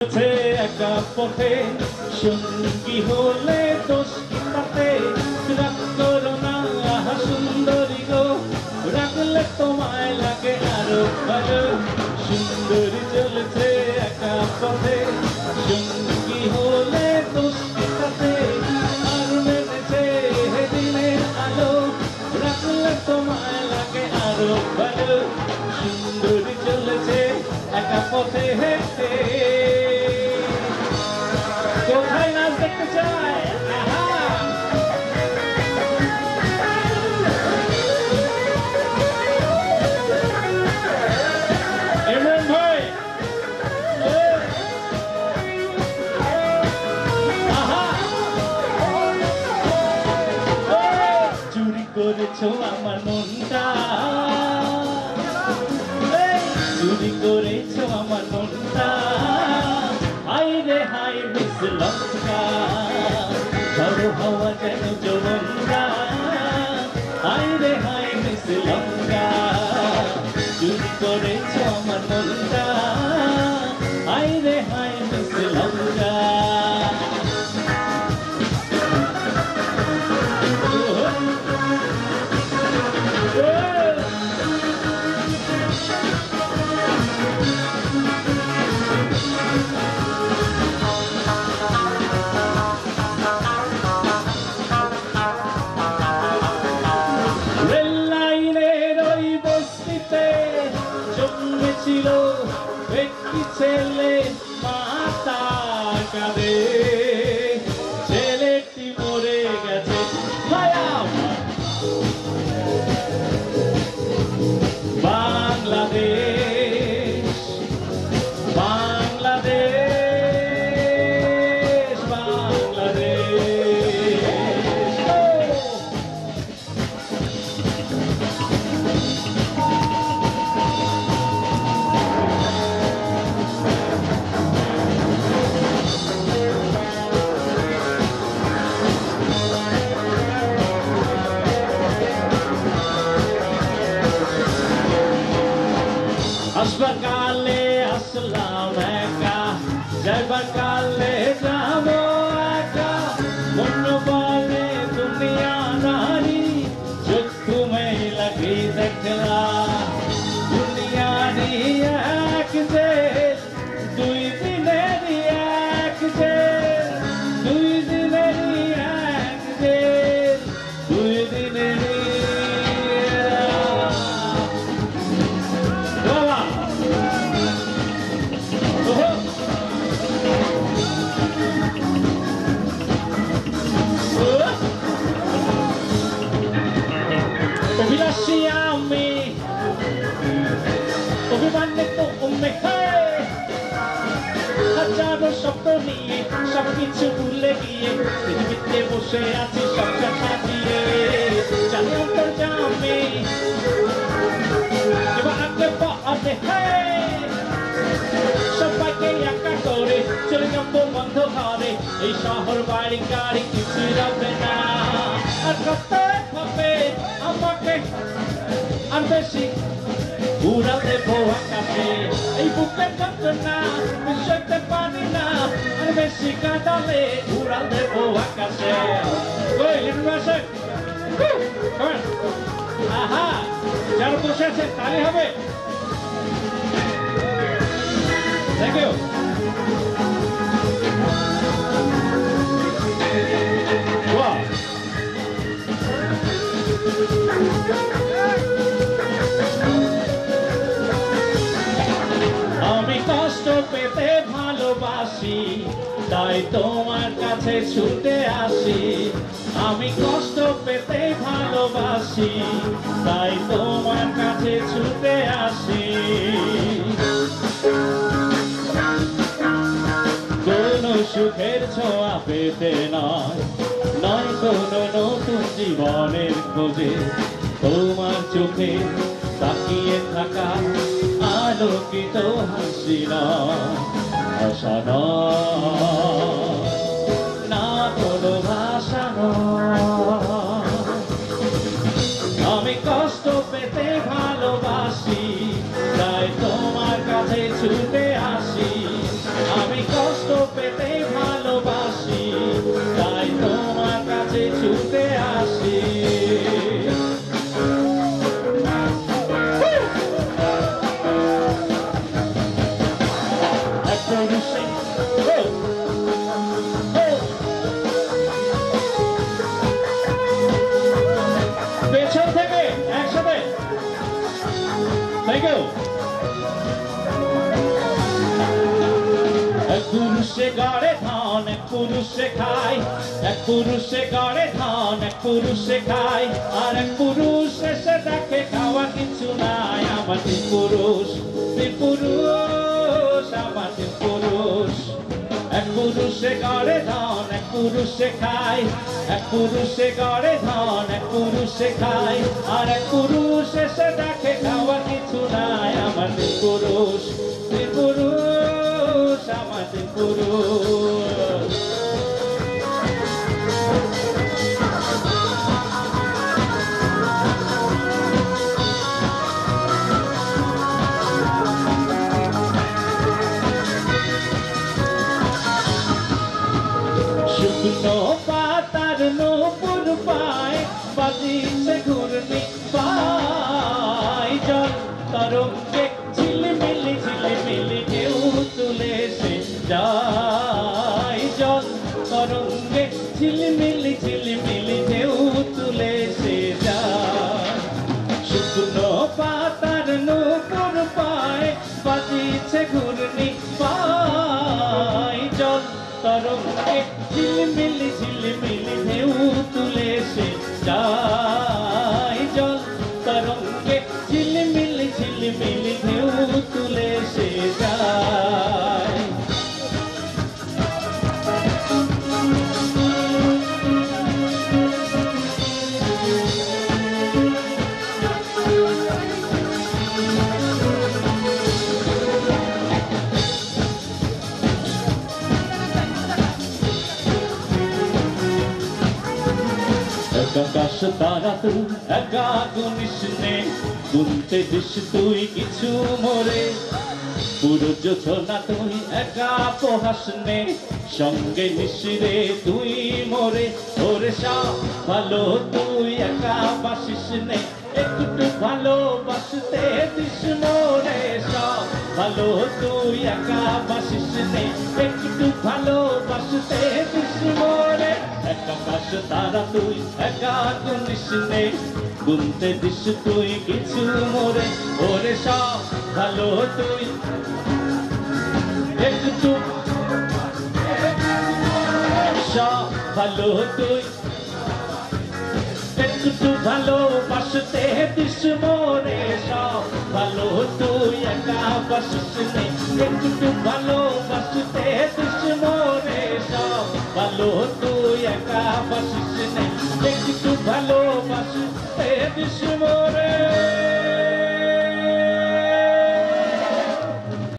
একা পথে সঙ্গী হলে দোষ কি তাতে রাগ করো না সুন্দরী গো রাখলে তোমায় লাগে আরো ভালো সুন্দরী চলেছে একা পথে সঙ্গী হলে দোষ কি তাতে আর মেনেছে দিনের আলো রাখলে তোমায় লাগে আরো ভালো সুন্দরী চলেছে একা পথে হেঁটে কোথায় নাচ দেখতে চায় ইমরান ভাই চুরি করেছো আমার মনটা চুরি করেছো আমার মনটা হাই রে হাই মিস লঙ্কা ঝড়ো হাওয়া যেন জমঙ্গা হাই রে হাই মিস লঙ্কা চুরি করেছো আমার মনটা হাই রে হাই মিস লঙ্কা একটি ছেলে মাতা কাঁদে ছেলেটি মরে গেছে বাংলাদেশ বাংলাদেশ বাংলাদেশ আসবার কালে আসলাম একা যাইবার কালে যাবো একা মন বলে দুনিয়া নারী চক্ষু মেই লাগি দেখলা দুনিয়া নিয়ে এক যে দুই দিনেরই এক যে দুই দিনেরই এক যে দুই দিনেরই অভিলাষী আমি অভিমানিত হাজারো শব্দ নিয়ে সবকিছু ভুলে গিয়ে পৃথিবীতে বসে আছি সংসার সাজিয়ে জানি অন্তর্যামী এবার আগে পথে সবাইকে একা করে চলে যাবো বন্ধ ঘরে এই শহর বাড়ি গাড়ি কিছু যাবে না আর কত হবে আমাকে আর বেশি উড়াল দেবো আকাশে এই বুকের যন্ত্রণা সইতে পারি না আর বেশি কাঁদালে উড়াল দেবো আকাশে আহা যারা বসে আছে তালি হবে থ্যাংক ইউ আমি কষ্ট পেতে ভালোবাসি তাই তোমার কাছে ছুটে আসি আমি কষ্ট পেতে ভালোবাসি তাই তোমার কাছে ছুটে আসি কোনো সুখের ছোঁয়া পেতে নয় নয় কোনো নতুন জীবনের খোঁজে তোমার চোখে তাকিয়ে থাকা আলোকিত হাসি আশা না কোনো ভাষা আমি কষ্ট পেতে ভালোবাসি তাই তোমার কাছে ছুটে আসি আমি পুরুষে পেছন থেকে একসাথে থ্যাংক ইউ এক পুরুষে গড়ে ধান এক পুরুষে খায় এক পুরুষে গড়ে ধান এক পুরুষে খায় আর এক পুরুষ এসে দেখে খাওয়া কিছু নাই আমার তিন পুরুষ আমার তিন পুরুষ এক পুরুষে গড়ে ধান এক পুরুষে খায় এক পুরুষে গড়ে ধান এক পুরুষে খায় আর এক পুরুষ এসে দেখে খাওয়া কিছু নাই আমার তিন পুরুষ আমার তিন পুরুষ শুকনো পাতার নূপুর পায় বাজিছে ঘূর্ণি পায় জল তরঙ্গে ঝিলিমিলি ঢেউ তুলে সে যায় জল তরঙ্গে ঝিলিমিলি ঢেউ তুলে সে যায় শুকনো পাতার নূপুর পায় বাজিছে ঘূর্ণি পায় জল তরঙ্গে ঝিলিমিলি ঢেউ তুলে সে যায় জল তরঙ্গে ঝিলিমিলি ঢেউ তুলে সে যায় আকাশ তারা তুই একা গুনিস নে গুনতে দিস তুই কিছু মোরে পুরো যোছনা তুই একা পোহাস নে সঙ্গে নিশিরে তুই মোরে ওরে সব ভালো তুই একা বাসিস নে একটু ভালোবাসতে দিস মোরে সব ভালো তুই একা বাসিস নে একটু ভালোবাসতে দিস মোরে আকাশ তারা তুই একা গুনিস নে গুনতে দিস তুই কিছু মোরে ওরে সব ভালো তুই একটু সব ভালো তুই একটু ভালোবাসতে দিস মোরে সব ভালো তুই একা বাসিস নে একটু ভালোবাসতে দিস মোরে সব ভালো তুই একা বাসিস নে একটু ভালোবাসতে দিস